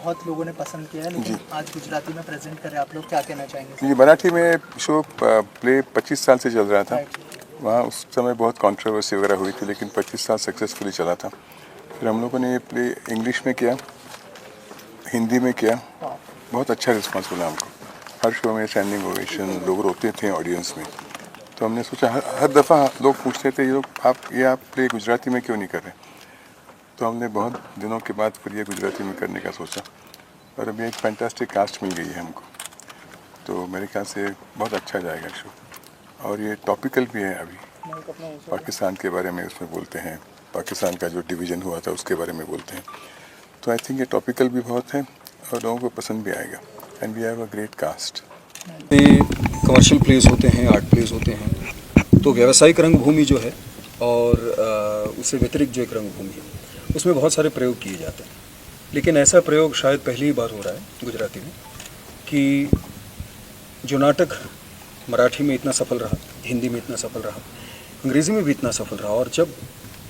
बहुत लोगों ने पसंद किया है, लेकिन आज गुजराती में प्रेजेंट कर रहे हैं आप लोग, क्या कहना चाहेंगे? जी, मराठी में शो प्ले 25 साल से चल रहा था। वहाँ उस समय बहुत कंट्रोवर्सी वगैरह हुई थी, लेकिन 25 साल सक्सेसफुली चला था। फिर हम लोगों ने ये प्ले इंग्लिश में किया, हिंदी में किया, बहुत अच्छा रिस्पॉन्स मिला हमको। हर शो में स्टैंडिंग ओवेशन, लोग रोते थे ऑडियंस में। तो हमने सोचा, हर दफ़ा लोग पूछते थे, ये लोग आप प्ले गुजराती में क्यों नहीं कर रहे? तो हमने बहुत दिनों के बाद फिर ये गुजराती में करने का सोचा, और अभी एक फैंटास्टिक कास्ट मिल गई है हमको, तो मेरे ख्याल से बहुत अच्छा जाएगा शो। और ये टॉपिकल भी है। अभी पाकिस्तान के बारे में उसमें बोलते हैं, पाकिस्तान का जो डिवीज़न हुआ था उसके बारे में बोलते हैं। तो आई थिंक ये टॉपिकल भी बहुत है और लोगों को पसंद भी आएगा। And we have a great cast. Commercial place होते हैं, आर्ट प्लेस होते हैं, तो व्यावसायिक रंगभूमि जो है और उससे व्यतिरिक्त जो एक रंगभूमि है, उसमें बहुत सारे प्रयोग किए जाते हैं। लेकिन ऐसा प्रयोग शायद पहली ही बार हो रहा है गुजराती में कि जो नाटक मराठी में इतना सफल रहा, हिंदी में इतना सफल रहा, अंग्रेज़ी में भी इतना सफल रहा। और जब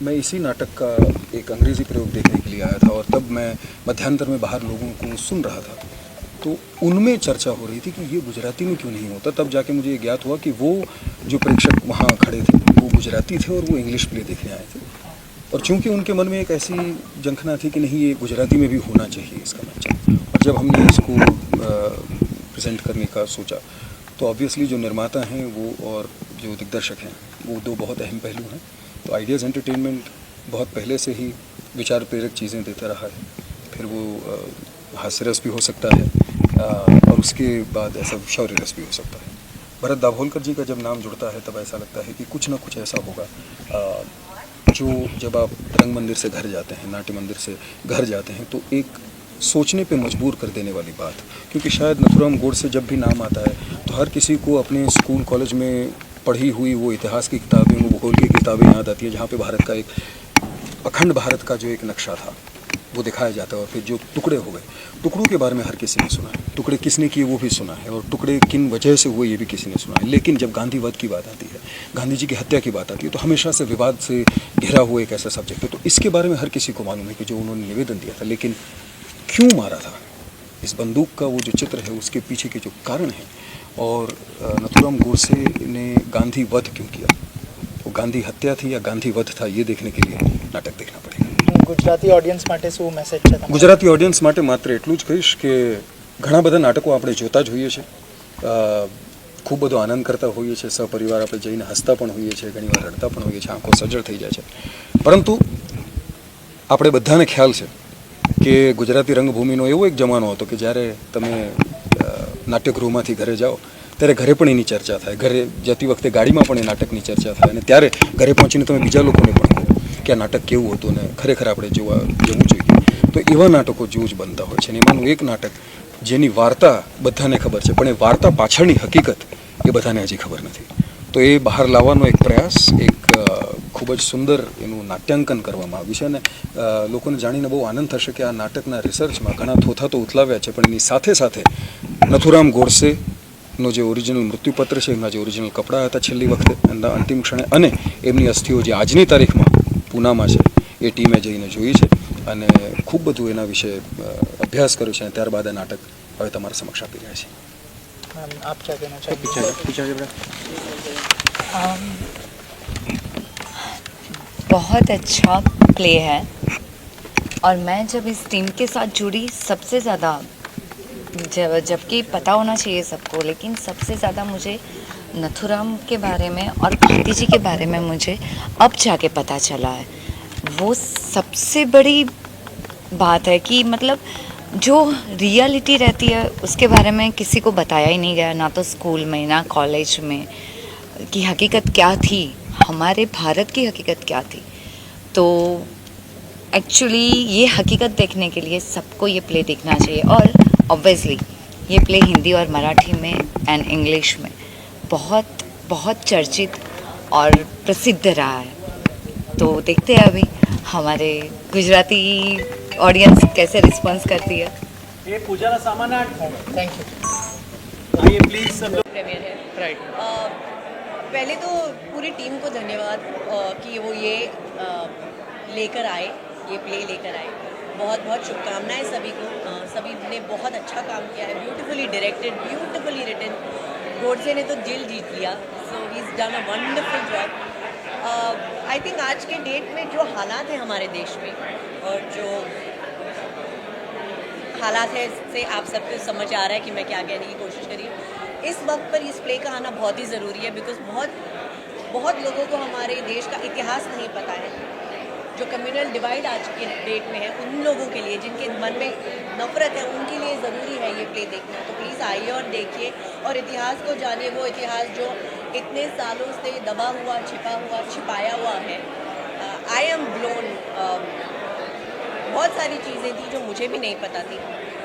मैं इसी नाटक का एक अंग्रेज़ी प्रयोग देखने के लिए आया था और तब मैं मध्यांतर में बाहर लोगों को सुन रहा था, तो उनमें चर्चा हो रही थी कि ये गुजराती में क्यों नहीं होता। तब जाके मुझे ये ज्ञात हुआ कि वो जो प्रेक्षक वहाँ खड़े थे वो गुजराती थे और वो इंग्लिश प्ले देखने आए थे। और चूंकि उनके मन में एक ऐसी जंखना थी कि नहीं, ये गुजराती में भी होना चाहिए इसका मंच। और जब हमने इसको प्रेजेंट करने का सोचा, तो ऑब्वियसली जो निर्माता हैं वो और जो दिग्दर्शक हैं वो दो बहुत अहम पहलू हैं। तो आइडियाज़ एंटरटेनमेंट बहुत पहले से ही विचार प्रेरक चीज़ें देता रहा है। फिर वो हास्यरस भी हो सकता है और उसके बाद ऐसा शौर्य रस भी हो सकता है। भरत दाभोलकर जी का जब नाम जुड़ता है तब ऐसा लगता है कि कुछ ना कुछ ऐसा होगा जो जब आप रंग मंदिर से घर जाते हैं, नाट्य मंदिर से घर जाते हैं, तो एक सोचने पे मजबूर कर देने वाली बात। क्योंकि शायद नथुराम गोडसे जब भी नाम आता है तो हर किसी को अपने स्कूल कॉलेज में पढ़ी हुई वो इतिहास की किताबें, वो भूगोल की किताबें याद आती है, जहाँ पे भारत का एक अखंड भारत का जो एक नक्शा था वो दिखाया जाता है। और फिर जो टुकड़े हो गए, टुकड़ों के बारे में हर किसी ने सुना है, टुकड़े किसने किए वो भी सुना है, और टुकड़े किन वजह से हुए ये भी किसी ने सुना है। लेकिन जब गांधीवध की बात आती है, गांधी जी की हत्या की बात आती है, तो हमेशा से विवाद से घिरा हुआ एक ऐसा सब्जेक्ट है। तो इसके बारे में हर किसी को मालूम है कि जो उन्होंने निवेदन दिया था, लेकिन क्यों मारा था, इस बंदूक का वो जो चित्र है उसके पीछे के जो कारण हैं, और नथुराम गोडसे ने गांधी वध क्यों किया, वो गांधी हत्या थी या गांधी वध था, ये देखने के लिए नाटक देखना पड़ेगा। ગુજરાતી ઓડિયન્સ માટે શું મેસેજ છે તમારો? ગુજરાતી ઓડિયન્સ માટે માત્ર એટલું જ કહીશ કે ઘણા બધા નાટકો આપણે જોતા જ હોઈએ છીએ, ખૂબ બધો આનંદ કરતા હોઈએ છીએ, સહપરિવાર આપણે જઈને હસતા પણ હોઈએ છીએ, ઘણીવાર રડતા પણ હોઈએ છીએ, આંખો સજળ થઈ જાય છે। પરંતુ આપણે બધાને ખ્યાલ છે કે ગુજરાતી રંગભૂમિનો એવો એક જમાનો હતો કે જ્યારે તમે નાટ્યગૃહમાંથી ઘરે જાઓ ત્યારે ઘરે પણ એની ચર્ચા થાય, ઘરે જતી વખતે ગાડીમાં પણ એ નાટકની ચર્ચા થાય, અને ત્યારે ઘરે પહોંચીને તમે બીજા લોકોને પણ કહો કે આ નાટક કેવું હતું ને ખરેખર આપણે જવું જોઈએ। તો એવા નાટકો જેવું જ બનતા હોય છે। અને એમાંનું એક નાટક જેની વાર્તા બધાને ખબર છે, પણ એ વાર્તા પાછળની હકીકત એ બધાને હજી ખબર નથી। તો એ બહાર લાવવાનો એક પ્રયાસ, એક ખૂબ જ સુંદર એનું નાટ્યાંકન કરવામાં આવ્યું છે। અને લોકોને જાણીને બહુ આનંદ થશે કે આ નાટકના રિસર્ચમાં ઘણા થોથા તો ઉથલાવ્યા છે, પણ એની સાથે સાથે નથુરામ ગોડસેનો જે ઓરિજિનલ મૃત્યુપત્ર છે, એમના જે ઓરિજિનલ કપડાં હતા છેલ્લી વખતે એમના અંતિમ ક્ષણે, અને એમની અસ્થિઓ જે આજની તારીખમાં પૂનામાં છે, એ ટીમે જઈને જોઈ છે અને ખૂબ બધું એના વિશે અભ્યાસ કર્યો છે, અને ત્યારબાદ આ નાટક હવે તમારા સમક્ષ આપી રહ્યા છે। आप क्या कहना चाहेंगे? बहुत अच्छा प्ले है, और मैं जब इस टीम के साथ जुड़ी, सबसे ज़्यादा जबकि पता होना चाहिए सबको, लेकिन सबसे ज़्यादा मुझे नथुराम के बारे में और गांधी जी के बारे में मुझे अब जाके पता चला है। वो सबसे बड़ी बात है कि मतलब जो रियलिटी रहती है उसके बारे में किसी को बताया ही नहीं गया, ना तो स्कूल में ना कॉलेज में, कि हकीकत क्या थी, हमारे भारत की हकीकत क्या थी। तो एक्चुअली ये हकीकत देखने के लिए सबको ये प्ले देखना चाहिए। और ऑब्वियसली ये प्ले हिंदी और मराठी में एंड इंग्लिश में बहुत बहुत चर्चित और प्रसिद्ध रहा है। तो देखते हैं अभी हमारे गुजराती ऑडियंस कैसे रिस्पॉन्स करती है। ये पूजा का सामान है। Thank you. आइए प्लीज सब लोग। प्रीमियर है राइट। पहले तो पूरी टीम को धन्यवाद कि वो ये लेकर आए, ये प्ले लेकर आए। बहुत बहुत शुभकामनाएं सभी को। सभी ने बहुत अच्छा काम किया है, beautifully directed, beautifully written. Godse ने तो दिल जीत लिया, so he is done a wonderful job. I think आज के डेट में जो हालात हैं हमारे देश में और जो हालात है इससे आप सबको समझ आ रहा है कि मैं क्या कहने की कोशिश करी हूँ। इस वक्त पर इस प्ले का आना बहुत ही ज़रूरी है, बिकॉज बहुत लोगों को हमारे देश का इतिहास नहीं पता है। जो कम्युनल डिवाइड आज के डेट में है, उन लोगों के लिए जिनके मन में नफरत है, उनके लिए ज़रूरी है ये प्ले देखना। तो प्लीज़ आइए और देखिए और इतिहास को जानिए, वो इतिहास जो इतने सालों से दबा हुआ, छिपाया हुआ है। I am blown. बहुत सारी चीज़ें थी जो मुझे भी नहीं पता थी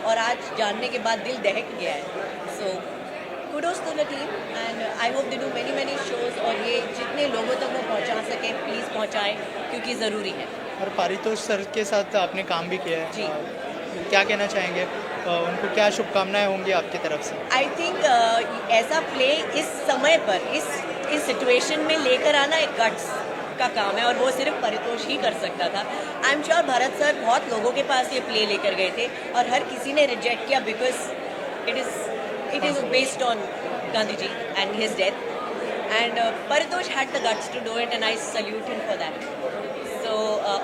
और आज जानने के बाद दिल दहक गया है। सो kudos to the team and I hope they do many shows और ये जितने लोगों तक वो पहुंचा सके प्लीज़ पहुंचाएं, क्योंकि ज़रूरी है। और पारितोष सर के साथ आपने काम भी किया है जी। क्या कहना चाहेंगे, उनको क्या शुभकामनाएं होंगी आपकी तरफ से? आई थिंक ऐसा प्ले इस समय पर इस सिचुएशन में लेकर आना एक गट्स का काम है और वो सिर्फ परितोष ही कर सकता था। I am sure Bharat sir बहुत लोगों के पास ये प्ले लेकर गए थे और हर किसी ने रिजेक्ट किया, because it is based on Gandhi ji and his death, and Paritosh had the guts to do it and I salute him for that. So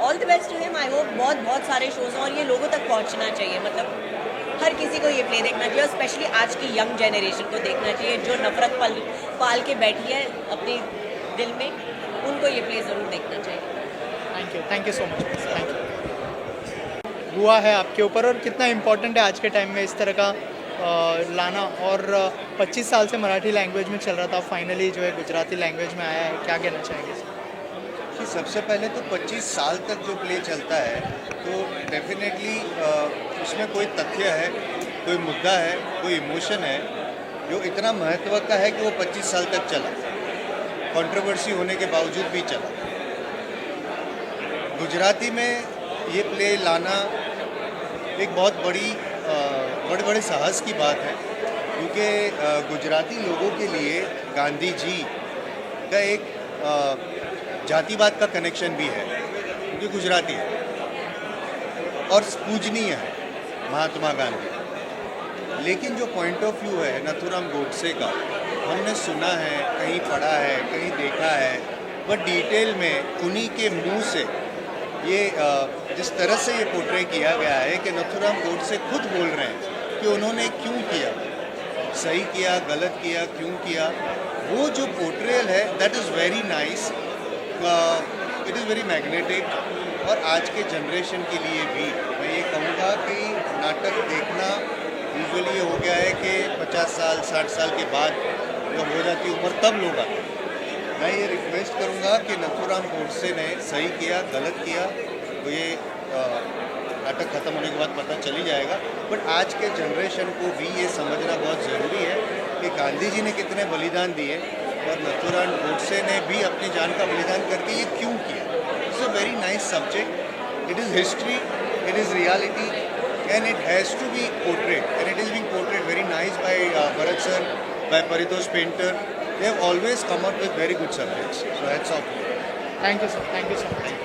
all the best to him. I hope बहुत सारे shows और ये लोगों तक पहुंचना चाहिए, मतलब हर किसी को ये प्ले देखना चाहिए और स्पेशली आज की यंग जनरेशन को देखना चाहिए जो नफरत पाल के बैठी है अपने दिल में, उनको ये प्ले ज़रूर देखना चाहिए। Thank you so much. Thank you. हुआ है आपके ऊपर और कितना इम्पोर्टेंट है आज के टाइम में इस तरह का लाना, और 25 साल से मराठी लैंग्वेज में चल रहा था, फाइनली जो है गुजराती लैंग्वेज में आया है, क्या कहना चाहेंगे? कि सबसे पहले तो 25 साल तक जो प्ले चलता है तो डेफिनेटली उसमें कोई तथ्य है, कोई मुद्दा है, कोई इमोशन है जो इतना महत्व का है कि वो 25 साल तक चला, कंट्रोवर्सी होने के बावजूद भी चला। गुजराती में ये प्ले लाना एक बहुत बड़े साहस की बात है, क्योंकि गुजराती लोगों के लिए गांधी जी का एक जातिवाद का कनेक्शन भी है, क्योंकि गुजराती है और पूजनीय है महात्मा गांधी। लेकिन जो पॉइंट ऑफ व्यू है नथुराम गोडसे का, हमने सुना है, कहीं पढ़ा है, कहीं देखा है, बट डिटेल में उन्हीं के मुंह से ये जिस तरह से ये पोर्ट्रे किया गया है कि नथुराम गोडसे खुद बोल रहे हैं कि उन्होंने क्यों किया, सही किया, गलत किया, क्यों किया, वो जो पोर्ट्रेयल है that is very nice, it is very magnetic. और आज के जनरेशन के लिए भी मैं ये कहूँगा कि नाटक देखना यूजुअली हो गया है कि 50 साल 60 साल के बाद जब हो जाती उम्र तब लोग आते हैं। मैं ये रिक्वेस्ट करूँगा कि नथुराम गोडसे ने सही किया, गलत किया, तो ये नाटक ख़त्म होने के बाद पता चली जाएगा। बट आज के जनरेशन को भी ये समझना बहुत ज़रूरी है कि गांधी जी ने कितने बलिदान दिए और नथुराम गोडसे ने भी अपनी जान का बलिदान करके ये क्यों किया। It's a very nice subject, it is history, it is reality and it has to be portrayed, and it is being portrayed very nice by Bharat sir, by Paritosh Painter. They have always come up with very good subjects, so hats off. Thank you sir.